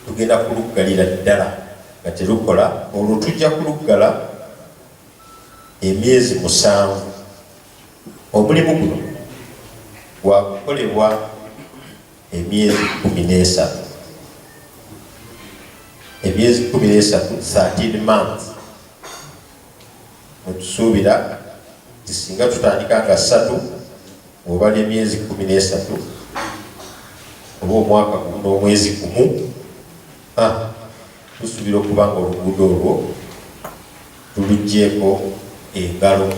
tugenda kuluggalira ddala nga terukola. Olwo tujja kuluggala emyezi 7. Omulimu guno gwakukolebwa emyezi 13. Emyezi 13, 13 months. Mutusuubira tisinga tutandika nga 3 obala emyezi 13 oba omwaka gumu n'omwezi gumu, tusuubira okuba nga oluguudo olwo tuluggyeko engalo.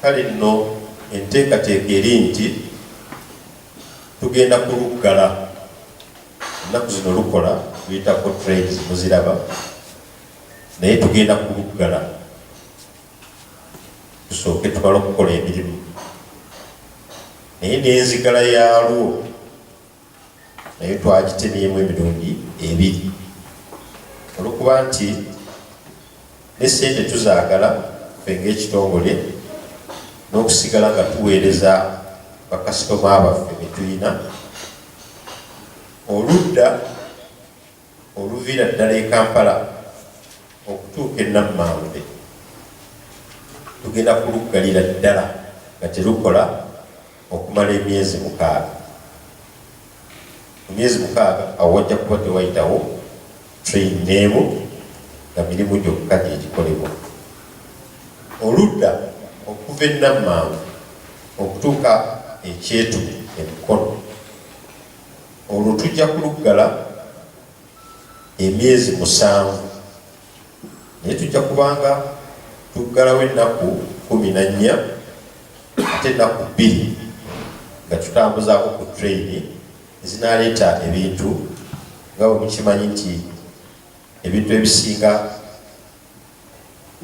Kale nno enteekateeka eri nti tugenda kuluggala. Ennaku zino lukola luyitako trades muziraba, naye tugenda kuluggala tusooke tumala okukola emirimu. Naye n'enzigala yaalwo naye twagitemyemu emirundi 2, olwokuba nti ne sente tuzaagala ffe ng'ekitongole n'okusigala nga tuweereza bakasitoma baffe be tulina. Oludda oluviira ddala e Kampala okutuuka e Nammawude tugenda kuluggalira ddala nga terukola okumala emyezi 6. Mu myezi 6 awo wajja kuba tewayitawo train n'emu, nga mirimu gyokka gyegikolebwa. Oludda okuva e Nammawude okutuuka ekyetuli e Mukono, olwo tujja kuluggala emyezi 7. Naye tujja kubanga tuggalawo ennaku 14 ate ennaku 2 nga tutambuzaako ku train ezinaleeta ebintu. Nga bwe mukimanyi nti ebintu ebisinga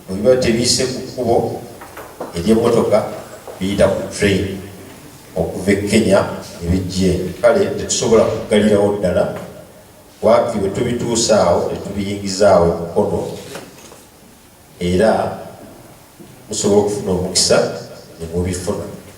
bwe biba tebiyise ku kkubo ery'emmotoka biyita ku train okuva e Kenya ebijja eno. Kale tetusobola kuggalirawo ddala, waakiri bwe tubituusaawo ne tubiyingizaawo e Mukono, era musobola okufuna omukisa ne mubifuna.